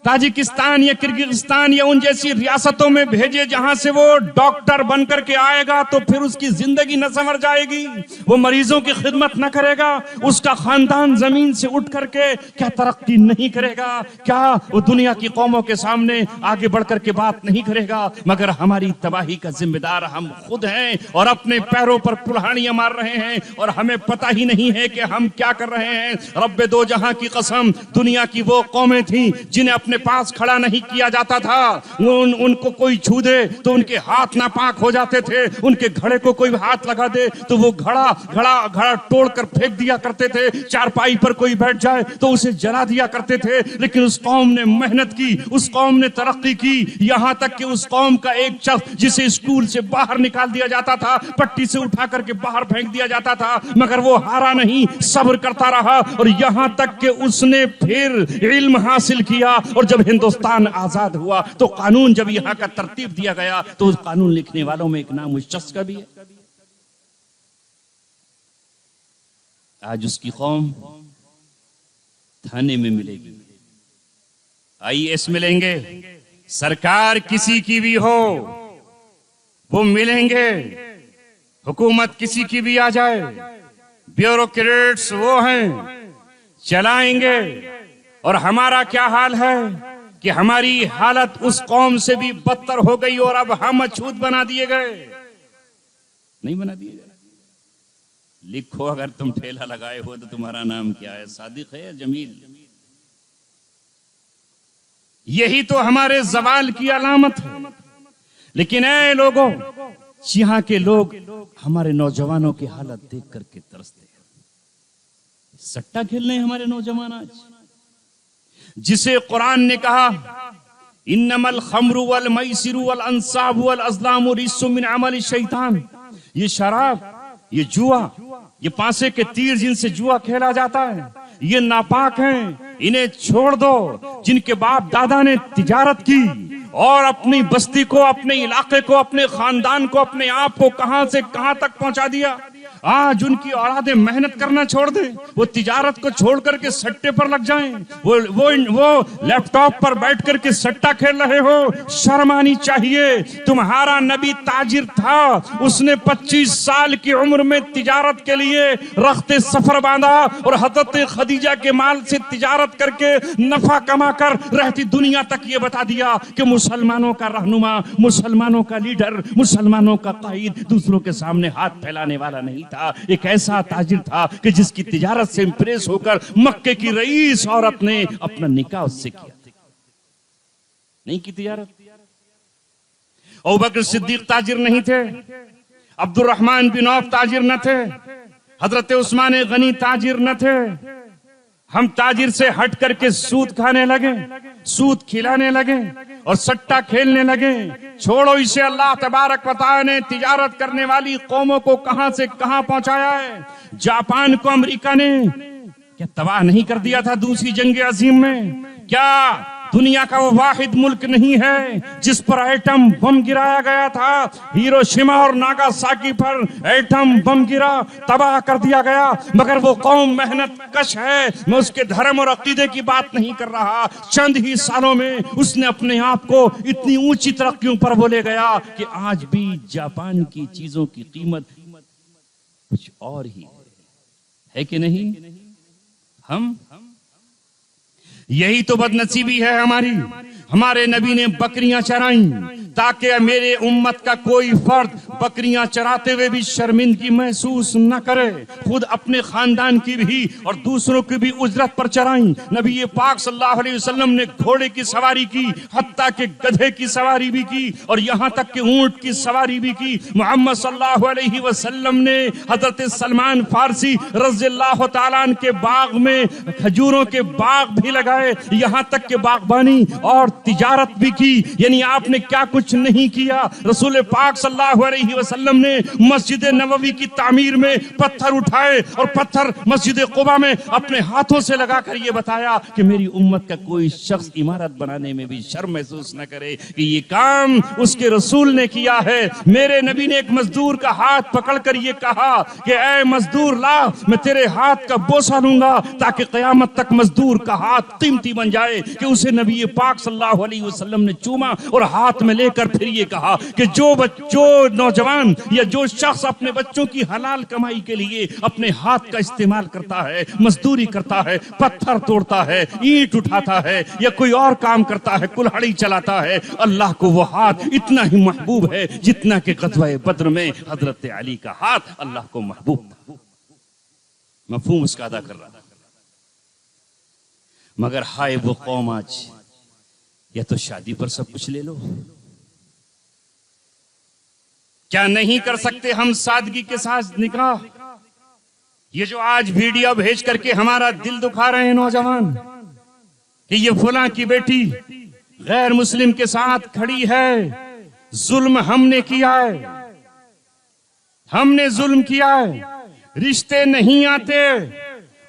ताजिकिस्तान या किर्गिस्तान या उन जैसी रियासतों में भेजे जहां से वो डॉक्टर बनकर के आएगा, तो फिर उसकी जिंदगी न संवर जाएगी, वो मरीजों की खिदमत न करेगा, उसका खानदान जमीन से उठ करके क्या तरक्की नहीं करेगा? क्या वो दुनिया की कौमों के सामने आगे बढ़कर के बात नहीं करेगा? मगर हमारी तबाही का जिम्मेदार हम खुद हैं और अपने पैरों पर कुल्हाड़ियां मार रहे हैं और हमें पता ही नहीं है कि हम क्या कर रहे हैं। रब्बे दो जहां की कसम, दुनिया की वो कौमें थी जिन्हें अपने पास खड़ा नहीं किया जाता था। उनको कोई छू दे तो उनके हाथ नापाक हो जाते थे। उनके घड़े को कोई हाथ लगा दे तो वो घड़ा तोड़कर फेंक दिया करते थे। चारपाई पर कोई बैठ जाए तो उसे जला दिया करते थे। लेकिन उस कौम ने मेहनत की, उस कौम ने तरक्की की, यहां तक कि उस कौम का एक शख्स जिसे स्कूल से बाहर निकाल दिया जाता था, पट्टी से उठा करके बाहर फेंक दिया जाता था, मगर वो हारा नहीं, सब्र करता रहा और यहां तक कि उसने फिर इल्म हासिल किया। और जब हिंदुस्तान आजाद हुआ तो कानून जब यहां का तरतीब दिया गया तो उस कानून लिखने वालों में एक नाम उस शख्स का भी है। आज उसकी कौम थाने में मिलेगी, IAS मिलेंगे, सरकार किसी की भी हो वो मिलेंगे, हुकूमत किसी की भी आ जाए, ब्यूरोक्रेट्स वो हैं चलाएंगे। और हमारा क्या हाल है कि हमारी हालत उस कौम से भी बदतर हो गई और अब हम अछूत बना दिए गए। नहीं बना दिए गए। लिखो, अगर तुम ठेला लगाए हो तो तुम्हारा नाम क्या है, सादिक है या जमील? यही तो हमारे जवाल की अलामत है। लेकिन ऐ लोगों, यहाँ के लोग हमारे नौजवानों की हालत देख करके तरसते हैं। सट्टा खेलने हमारे नौजवान आज, जिसे कुरान ने कहा इन्नमल खम्रु वल मैसिरु वल अंसाबु वल अज़लामु रिज्सुम मिन अमलि शैतान। ये शराब, ये जुआ, ये पासे के तीर जिनसे जुआ खेला जाता है, ये नापाक हैं, इन्हें छोड़ दो। जिनके बाप दादा ने तिजारत की और अपनी बस्ती को, अपने इलाके को, अपने खानदान को, अपने आप को कहां से कहां तक पहुंचा दिया, आज उनकी औलादें मेहनत करना छोड़ दें, वो तिजारत को छोड़ करके सट्टे पर लग जाएं, वो लैपटॉप पर बैठ करके सट्टा खेल रहे हो। शर्म आनी चाहिए। तुम्हारा नबी ताजिर था, उसने 25 साल की उम्र में तिजारत के लिए रख्ते सफर बांधा और हज़रत खदीजा के माल से तिजारत करके नफा कमा कर रहती दुनिया तक ये बता दिया कि मुसलमानों का रहनुमा, मुसलमानों का लीडर, मुसलमानों का कायद दूसरों के सामने हाथ फैलाने वाला नहीं था। एक ऐसा ताजिर था कि जिसकी तिजारत से इंप्रेस होकर मक्के की रईस औरत ने अपना निकाह उससे किया। नहीं की तिजारत। अबू बकर सिद्दीक ताजिर नहीं थे, अब्दुर्रहमान बिन औफ ताजिर न थे, हजरत उस्मान गनी ताजिर न थे। हम ताजिर से हट करके सूद खाने लगे, सूद खिलाने लगे और सट्टा खेलने लगे। छोड़ो इसे, अल्लाह तबारक व तआला ने तिजारत करने वाली कौमों को कहां से कहां पहुंचाया है। जापान को अमेरिका ने क्या तबाह नहीं कर दिया था दूसरी जंग अजीम में? क्या दुनिया का वो वाहिद मुल्क नहीं है जिस पर एटम बम गिराया गया था? हिरोशिमा और नागासाकी पर एटम बम गिरा, तबाह कर दिया गया, मगर वो कौम मेहनत कश है। मैं उसके धर्म और अकीदे की बात नहीं कर रहा। चंद ही सालों में उसने अपने आप को इतनी ऊंची तरक्कियों पर वो ले गया कि आज भी जापान की चीजों की कीमत कुछ और ही है कि नहीं? हम यही तो बदनसीबी है हमारी। हमारे नबी ने बकरियां चराई ताकि मेरे उम्मत का कोई फर्द बकरियां चराते हुए भी शर्मिंदगी महसूस न करे। खुद अपने खानदान की भी और दूसरों की भी उजरत पर चराई। नबी पाक सल्लल्लाहु अलैहि वसल्लम ने घोड़े की सवारी की, हत्ता के गधे की सवारी भी की और यहां तक कि ऊंट की सवारी भी की। मोहम्मद सल्लल्लाहु अलैहि वसल्लम ने हजरत सलमान फारसी रज़ियल्लाहु ताला अन्हु के बाग में खजूरों के बाग भी लगाए, यहां तक के बागबानी और तिजारत भी की। यानी आपने क्या कुछ नहीं किया। रसूल पाक सल्लल्लाहु अलैहि वसल्लम ने मस्जिद नबवी की तामीर में पत्थर उठाए और पत्थर मस्जिद कुबा में अपने हाथों से लगाकर यह बताया कि मेरी उम्मत का कोई शख्स इमारत बनाने में भी शर्म महसूस न करे कि ये काम उसके रसूल ने किया है। मेरे नबी ने एक मजदूर का हाथ पकड़कर यह कहा कि ऐ मजदूर, ला मैं तेरे हाथ का बोसा लूंगा ताकि कयामत तक मजदूर का हाथ कीमती बन जाए। कि उसे नबी पाक सल्लल्लाहु अलैहि वसल्लम ने चूमा और हाथ में लेकर फिर ये कहा कि जो नौजवान या जो शख्स अपने बच्चों की हलाल कमाई के लिए अपने हाथ का इस्तेमाल करता है, मजदूरी करता है, पत्थर तोड़ता है, ईंट उठाता है या कोई और काम करता है, कुल्हाड़ी चलाता है, अल्लाह को वो हाथ इतना ही महबूब है जितना कि ग़ज़वा बद्र में हजरत अली का हाथ अल्लाह को महबूब था। मफहूम उसका अदा कर रहा था। मगर हाय वो कौम आज या तो शादी पर सब कुछ ले लो। क्या नहीं कर सकते हम सादगी के साथ निकाह? ये जो आज वीडियो भेज करके हमारा दिल दुखा रहे हैं नौजवान कि ये फलां की बेटी गैर मुस्लिम के साथ खड़ी है, जुल्म हमने किया है, हमने जुल्म किया है। रिश्ते नहीं आते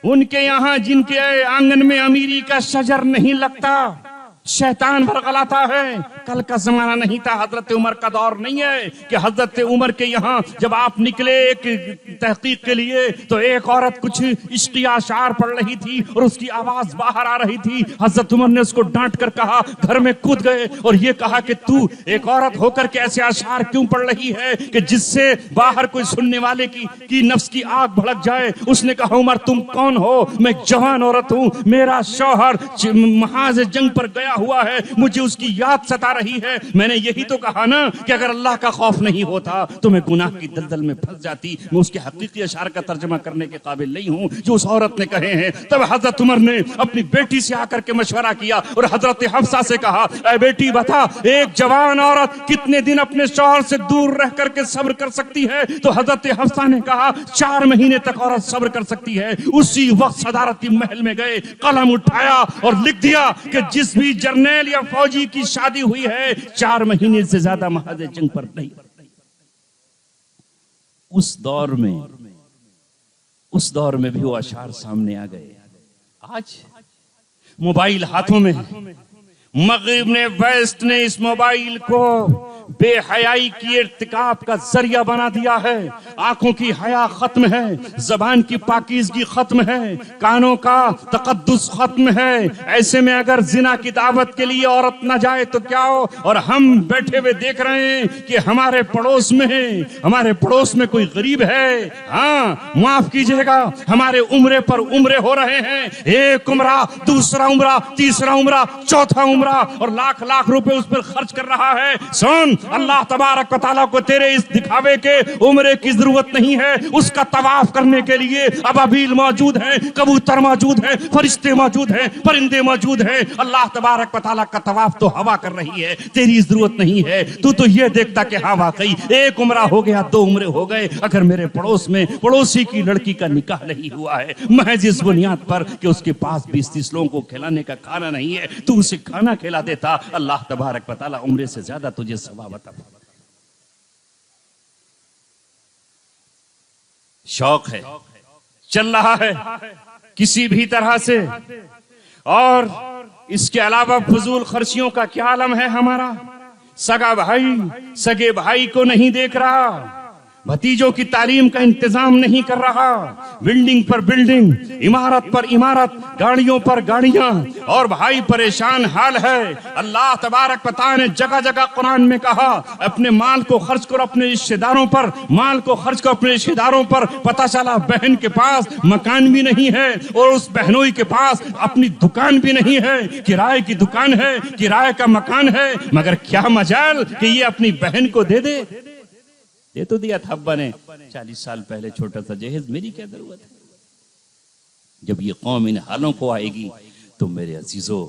उनके यहां जिनके आंगन में अमीरी का शजर नहीं लगता, शैतान बरगलाता है। कल का जमाना नहीं था, हजरत उमर का दौर नहीं है कि हजरत उमर के यहाँ जब आप निकले एक तहकीक के लिए तो एक औरत कुछ इश्क़ी आशार पढ़ रही थी और उसकी आवाज बाहर आ रही थी। हजरत उमर ने उसको डांट कर कहा, घर में कूद गए और ये कहा कि तू एक औरत होकर के ऐसे आशार क्यों पढ़ रही है कि जिससे बाहर कोई सुनने वाले की नफ्स की आग भड़क जाए। उसने कहा, उमर तुम कौन हो? मैं जवान औरत हूं, मेरा शौहर महाज जंग पर गया हुआ है, मुझे उसकी याद सता रही है। मैंने यही तो कहा ना कि अगर अल्लाह का खौफ नहीं होता तो मैं गुनाह की दलदल में फंस जाती। मैं उसके हकीकी अशार का तर्जुमा करने के काबिल नहीं हूं जो उस औरत ने कहे हैं। तब हजरत उमर ने अपनी बेटी से आकर के मशवरा किया और हजरत हफ्सा से कहा, ऐ बेटी बता, एक जवान औरत कितने दिन अपने शौहर से दूर रह करके सब्र कर सकती है? तो हजरत हफ्सा ने कहा, 4 महीने तक औरत सब्र कर सकती है। उसी वक्त सदारती महल में गए, कलम उठाया और लिख दिया कि जिस भी जर्नैल या फौजी की शादी हुई है 4 महीने से ज्यादा महाज जंग पर नहीं। उस दौर में भी वो अशार सामने आ गए। आज मोबाइल हाथों में, मगरिब ने, वेस्ट ने इस मोबाइल को बेहयाई की इर्तिकाब का जरिया बना दिया है। आंखों की हया खत्म है, जबान की पाकीज़गी खत्म है, कानों का तकद्दुस खत्म है। ऐसे में अगर जिना की दावत के लिए औरत ना जाए तो क्या हो? और हम बैठे हुए देख रहे हैं कि हमारे पड़ोस में कोई गरीब है। हाँ, माफ कीजिएगा, हमारे उम्रे पर उम्रे हो रहे हैं। एक उम्रा, दूसरा उम्रा, तीसरा उम्रा, चौथा उम्रा, और लाख लाख रुपए उस पर खर्च कर रहा है। सुन, अल्लाह तबारक व तआला को तेरे इस दिखावे के उम्रे की जरूरत नहीं है। उसका तवाफ करने के लिए अबाबील मौजूद हैं, कबूतर मौजूद हैं, फरिश्ते मौजूद हैं, परिंदे मौजूद हैं। अल्लाह तबारक व तआला का तवाफ तो हवा कर रही है, तेरी जरूरत नहीं है। तू तो ये देखता कि हाँ वाकई एक उम्रा हो गया, 2 उम्रे हो गए। अगर मेरे पड़ोस में पड़ोसी की लड़की का निकाह नहीं हुआ है, महज इस बुनियाद पर कि उसके पास 20-30 लोगों को खिलाने का खाना नहीं है, तू उसे खाना खिला देता, अल्लाह तबारक व तआला उम्रे से ज्यादा तुझे सवाब अता। शौक है, चल रहा है किसी भी तरह से, और इसके अलावा फजूल खर्चियों का क्या आलम है हमारा। सगा भाई सगे भाई को नहीं देख रहा, भतीजों की तालीम का इंतजाम नहीं कर रहा, बिल्डिंग पर बिल्डिंग, इमारत पर इमारत, गाड़ियों पर गाड़ियां, और भाई परेशान हाल है। अल्लाह तबारक व तआला ने जगह जगह कुरान में कहा, अपने माल को खर्च करो अपने रिश्तेदारों पर, माल को खर्च करो अपने रिश्तेदारों पर। पता चला बहन के पास मकान भी नहीं है और उस बहनोई के पास अपनी दुकान भी नहीं है, किराए की दुकान है, किराए का मकान है, मगर क्या मजाल कि ये अपनी बहन को दे दे। ये तो दिया था अब्बा ने 40 साल पहले छोटा सा जहेज, मेरी क्या जरूरत है। जब ये कौम इन हालों को आएगी तो मेरे अजीजों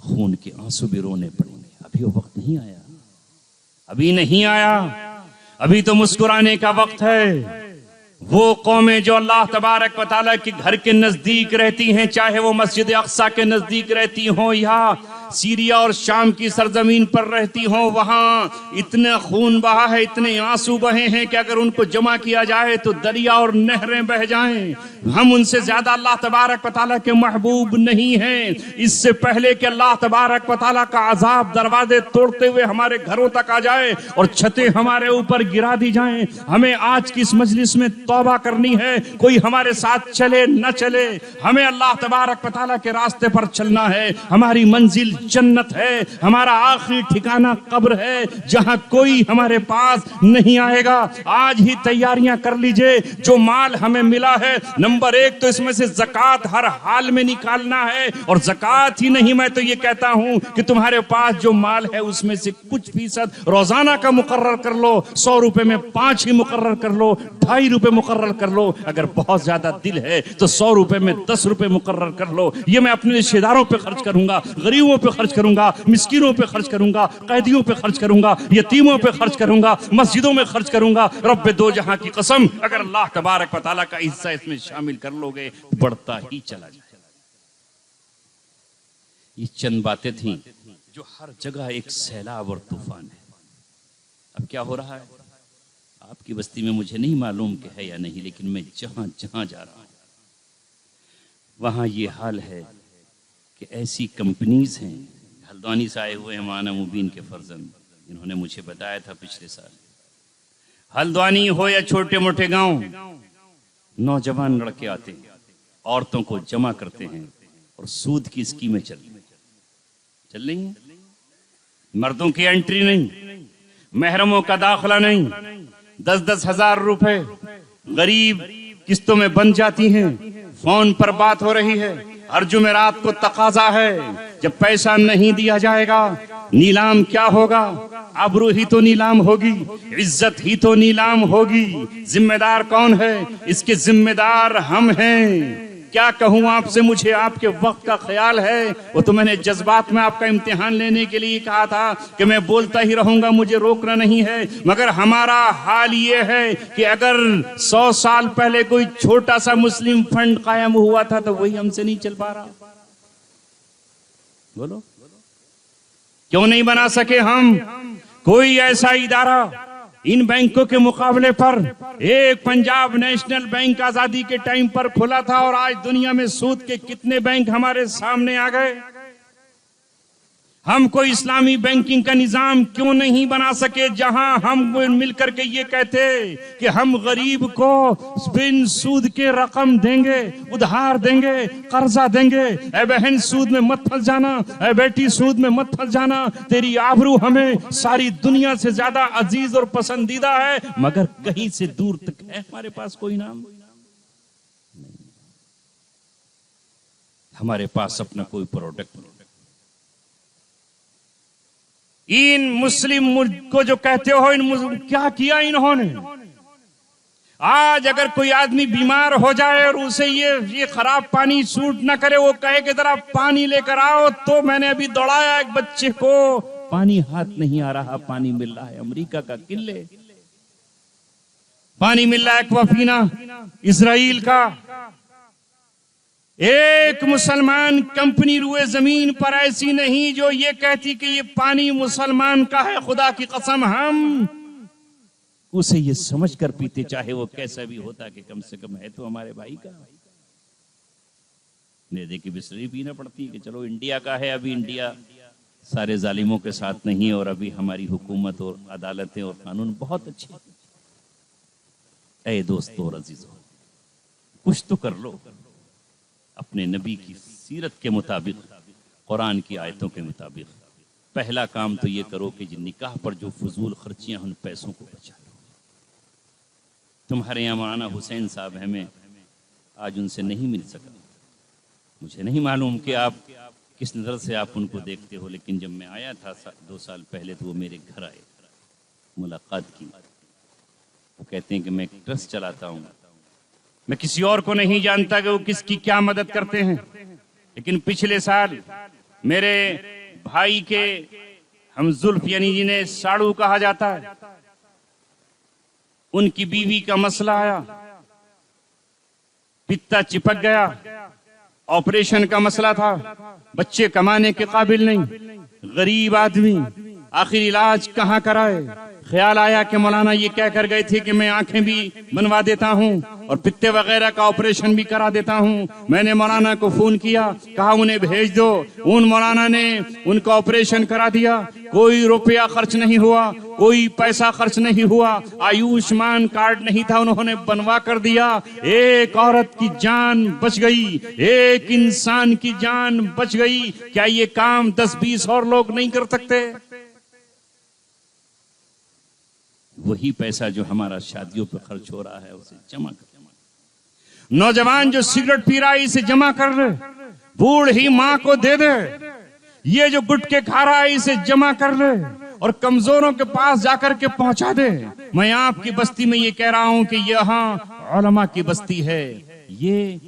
खून के आंसू भी रोने पड़ेंगे। अभी वो वक्त नहीं आया, अभी नहीं आया, अभी तो मुस्कुराने का वक्त है। वो कौमें जो अल्लाह तबारक व तआला के घर के नजदीक रहती हैं, चाहे वो मस्जिद अक्सा के नजदीक रहती हो या सीरिया और शाम की सरजमीन पर रहती हो, वहां इतना खून बहा है, इतने आंसू बहे हैं कि अगर उनको जमा किया जाए तो दरिया और नहरें बह जाएं। हम उनसे ज्यादा अल्लाह तबारक व तआला के महबूब नहीं हैं। इससे पहले कि अल्लाह तबारक व तआला का अजाब दरवाजे तोड़ते हुए हमारे घरों तक आ जाए और छतें हमारे ऊपर गिरा दी जाएं, हमें आज की इस मजलिस में तौबा करनी है। कोई हमारे साथ चले न चले, हमें अल्लाह तबारक व तआला के रास्ते पर चलना है। हमारी मंजिल जन्नत है, हमारा आखिरी ठिकाना कब्र है, जहां कोई हमारे पास नहीं आएगा। आज ही तैयारियां कर लीजिए। जो माल हमें मिला है, नंबर 1 तो इसमें से ज़कात हर हाल में निकालना है, और ज़कात ही नहीं, मैं तो ये कहता हूं कि तुम्हारे पास जो माल है उसमें से कुछ फीसद रोजाना का मुकर्रर कर लो। 100 रुपए में 5 ही मुकर्रर कर लो, 2.5 रुपए मुकर्रर कर लो। अगर बहुत ज्यादा दिल है तो 100 रुपए में 10 रुपए मुकर्रर कर लो। ये मैं अपने रिश्तेदारों पे खर्च करूंगा, गरीबों पे खर्च करूंगा, मिस्कीनों पे खर्च करूंगा, कैदियों पे खर्च करूंगा, यतीमों पे खर्च करूंगा, मस्जिदों में खर्च करूंगा। रब्बे दो जहां की कसम, अगर अल्लाह तबारक व तआला का हिस्सा इसमें शामिल कर लोगे तो बढ़ता ही चला जाएगा। ये चंद बातें थी जो हर जगह एक सैलाब और तूफान है। अब क्या हो रहा है आपकी बस्ती में मुझे नहीं मालूम कि है या नहीं, लेकिन मैं जहां जहां जा रहा हूं वहां ये हाल है कि ऐसी कंपनीज हैं। हल्द्वानी से आए हुए हैं मौलाना मुबीन के फर्जंद, इन्होंने मुझे बताया था पिछले साल, हल्द्वानी हो या छोटे मोटे गांव, नौजवान लड़के आते हैं, औरतों को जमा करते हैं और सूद की स्कीमें चल रही हैं। मर्दों की एंट्री नहीं, महरमों का दाखिला नहीं, 10-10 हजार रुपए गरीब किस्तों में बन जाती हैं। फोन पर बात हो रही है, हर जुमेरात को तकाजा है, जब पैसा नहीं दिया जाएगा नीलाम क्या होगा? आबरू ही तो नीलाम होगी, इज्जत ही तो नीलाम होगी। जिम्मेदार कौन है? इसके जिम्मेदार हम हैं। क्या कहूं आपसे, मुझे आपके वक्त का ख्याल है। वो तो मैंने जज्बात में आपका इम्तिहान लेने के लिए कहा था कि मैं बोलता ही रहूंगा, मुझे रोकना नहीं है। मगर हमारा हाल ये है कि अगर 100 साल पहले कोई छोटा सा मुस्लिम फंड कायम हुआ था तो वही हमसे नहीं चल पा रहा। बोलो क्यों नहीं बना सके हम कोई ऐसा इदारा? इन बैंकों के मुकाबले पर एक पंजाब नेशनल बैंक आजादी के टाइम पर खुला था और आज दुनिया में सूद के कितने बैंक हमारे सामने आ गए। हम कोई इस्लामी बैंकिंग का निजाम क्यों नहीं बना सके जहां हम मिलकर के ये कहते कि हम गरीब को बिन सूद के रकम देंगे, उधार देंगे, कर्जा देंगे। ऐ बहन सूद में मत फंस जाना, ऐ बेटी सूद में मत फंस जाना। तेरी आबरू हमें सारी दुनिया से ज्यादा अजीज और पसंदीदा है, मगर कहीं से दूर तक है हमारे पास कोई नाम। हमारे पास अपना कोई प्रोडक्ट नहीं। इन मुस्लिम मुल्क को जो कहते हो, इन क्या किया इन्होंने? आज अगर कोई आदमी बीमार हो जाए और उसे ये खराब पानी सूट ना करे, वो कहे कि जरा पानी लेकर आओ, तो मैंने अभी दौड़ाया एक बच्चे को, पानी हाथ नहीं आ रहा, पानी मिल रहा है अमेरिका का किले, पानी मिल रहा है एक्वाफीना इजराइल का। एक मुसलमान कंपनी रुए जमीन पर ऐसी नहीं जो ये कहती कि ये पानी मुसलमान का है। खुदा की कसम हम उसे ये समझ कर पीते, चाहे वो कैसा भी होता कि कम से कम है तो हमारे भाई का। नेदे की बिस्लरी पीना पड़ती है कि चलो इंडिया का है। अभी इंडिया सारे जालिमों के साथ नहीं, और अभी हमारी हुकूमत और अदालतें और कानून बहुत अच्छे। ऐ दोस्तों और अजीजों, कुछ तो कर लो अपने नबी की सीरत के मुताबिक, कुरान की आयतों के मुताबिक। पहला काम तो ये करो कि जिन निकाह पर जो फजूल खर्चियां उन पैसों को बचा लो। तुम्हारे यहाँ मौलाना हुसैन साहब हैं, मैं आज उनसे नहीं मिल सका। मुझे नहीं मालूम कि आप किस नज़र से आप उनको देखते हो, लेकिन जब मैं आया था 2 साल पहले तो वो मेरे घर आए, मुलाकात की। वो कहते हैं कि मैं एक ट्रस्ट चलाता हूँ, मैं किसी और को नहीं जानता कि वो किसकी क्या मदद करते हैं, लेकिन पिछले साल मेरे भाई के हम जुल्फ यानी जिन्हें साड़ू कहा जाता है, उनकी बीवी का मसला आया, पित्ता चिपक गया, ऑपरेशन का मसला था, बच्चे कमाने के काबिल नहीं, गरीब आदमी, आखिर इलाज कहाँ कराए। ख्याल आया कि मौलाना ये कह कर गए थे कि मैं आंखें भी बनवा देता हूँ और पित्ते वगैरह का ऑपरेशन भी करा देता हूँ। मैंने मौलाना को फोन किया, कहा उन्हें भेज दो। उन मौलाना ने उनका ऑपरेशन करा दिया, कोई रुपया खर्च नहीं हुआ, कोई पैसा खर्च नहीं हुआ, आयुष्मान कार्ड नहीं था, उन्होंने बनवा कर दिया। एक औरत की जान बच गई, एक इंसान की जान बच गई। क्या ये काम 10-20 और लोग नहीं कर सकते? वही पैसा जो हमारा शादियों पर खर्च हो रहा है उसे जमा कर। नौजवान जो सिगरेट पी रहा है इसे जमा कर ले, बूढ़ी माँ को दे दे। ये जो गुटखे खा रहा है इसे जमा कर ले और कमजोरों के पास जाकर के पहुंचा दे। मैं आपकी बस्ती में ये कह रहा हूं कि यहाँ उलमा की बस्ती है, ये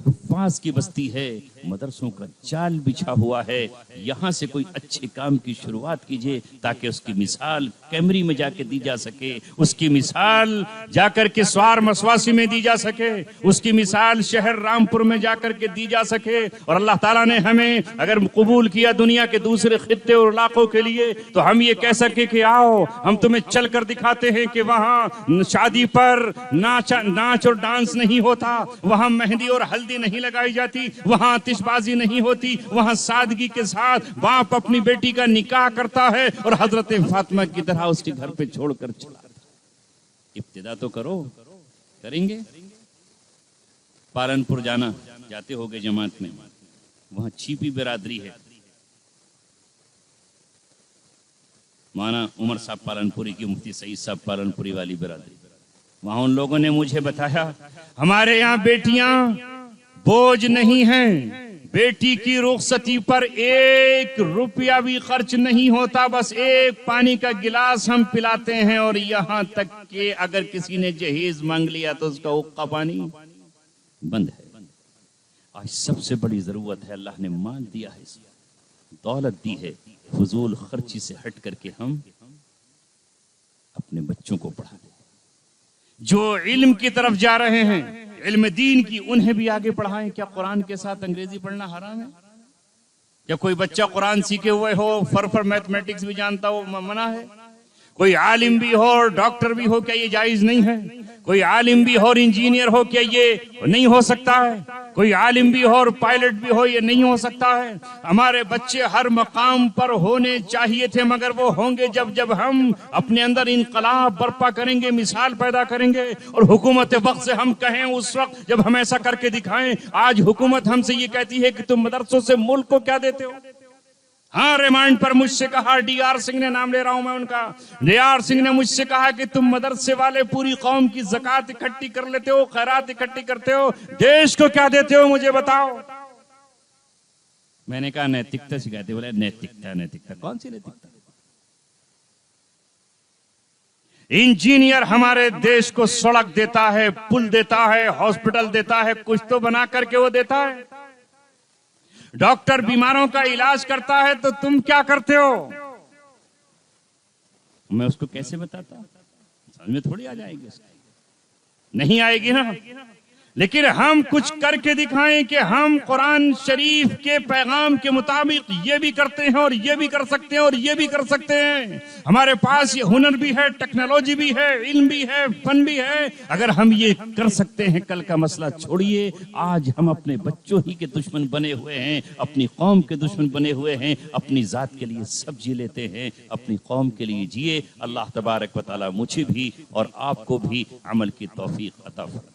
हुफ्फाज की बस्ती है, मदरसों का जाल बिछा हुआ है। यहाँ से कोई अच्छे काम की शुरुआत कीजिए ताकि उसकी मिसाल कैमरी में जाके दी जा सके, उसकी मिसाल जाकर के स्वार मसवासी में दी जा सके, उसकी मिसाल शहर रामपुर में जाकर के दी जा सके। और अल्लाह ताला ने हमें अगर कबूल किया दुनिया के दूसरे खित्ते और इलाकों के लिए तो हम ये कह सके कि आओ हम तुम्हें चल कर दिखाते हैं कि वहाँ शादी पर नाच और डांस नहीं होता, वहाँ मेहंदी और हल्दी नहीं लगाई जाती, वहाँ आतिशबाजी नहीं होती, वहाँ सादगी के साथ बाप अपनी बेटी का निकाह करता है और हजरत फातिमा की तरह उसके घर पे छोड़कर चला। इब्तिदा तो करो, करेंगे। पालनपुर जाते होगे जमात में, वहाँ छिपी बिरादरी है, माना उमर साहब पालनपुरी की, मुफ्ती सईद साहब पालनपुरी वाली बिरादरी। वहां उन लोगों ने मुझे बताया हमारे यहाँ बेटियां बोझ नहीं हैं, बेटी की रुखसती पर 1 रुपया भी खर्च नहीं होता, बस एक पानी का गिलास हम पिलाते हैं। और यहाँ तक कि अगर किसी ने जहेज मांग लिया तो उसका हुक्का पानी बंद है। आज सबसे बड़ी जरूरत है, अल्लाह ने माल दिया है, दौलत दी है, फजूल खर्ची से हट करके हम अपने बच्चों को पढ़ा दें। जो इल्म की तरफ जा रहे हैं, इल्म दीन की, उन्हें भी आगे पढ़ाएं। क्या कुरान के साथ अंग्रेजी पढ़ना हराम है? क्या कोई बच्चा कुरान सीखे हुए हो, फर मैथमेटिक्स भी जानता हो, मना है? कोई आलिम भी हो और डॉक्टर भी हो, क्या ये जायज नहीं है? कोई आलिम भी हो और इंजीनियर हो, क्या ये नहीं हो सकता है? कोई आलिम भी हो और पायलट भी हो, ये नहीं हो सकता है? हमारे बच्चे हर मकाम पर होने चाहिए थे, मगर वो होंगे जब हम अपने अंदर इनकलाब बर्पा करेंगे, मिसाल पैदा करेंगे। और हुकूमत वक्त से हम कहें उस वक्त जब हम ऐसा करके दिखाएं। आज हुकूमत हमसे ये कहती है कि तुम मदरसों से मुल्क को क्या देते हो। हाँ, रिमांड पर मुझसे कहा, डीआर सिंह ने, नाम ले रहा हूं मैं उनका, डीआर सिंह ने मुझसे कहा कि तुम मदरसे वाले पूरी कौम की ज़कात इकट्ठी कर लेते हो, खैरात इकट्ठी करते हो, देश को क्या देते हो मुझे बताओ। मैंने कहा नैतिकता सिखाते। बोले नैतिकता कौन सी नैतिकता? इंजीनियर हमारे देश को सड़क देता है, पुल देता है, हॉस्पिटल देता है, कुछ तो बना करके वो देता है। डॉक्टर बीमारों का इलाज करता है, तो तुम क्या करते हो? मैं उसको कैसे बताता? समझ में थोड़ी आ जाएगी, नहीं आएगी ना। लेकिन हम कुछ करके दिखाएं कि हम कुरान शरीफ के पैगाम के मुताबिक ये भी करते हैं और ये भी कर सकते हैं और ये भी कर सकते हैं। हमारे पास ये हुनर भी है, टेक्नोलॉजी भी है, इल्म भी है, फन भी है। अगर हम ये कर सकते हैं, कल का मसला छोड़िए। आज हम अपने बच्चों ही के दुश्मन बने हुए हैं, अपनी कौम के दुश्मन बने हुए हैं, अपनी जात के लिए सब जी लेते हैं, अपनी कौम के लिए जिए। अल्लाह तबारक व तआला मुझे भी और आपको भी अमल की तौफीक अता फरमाए।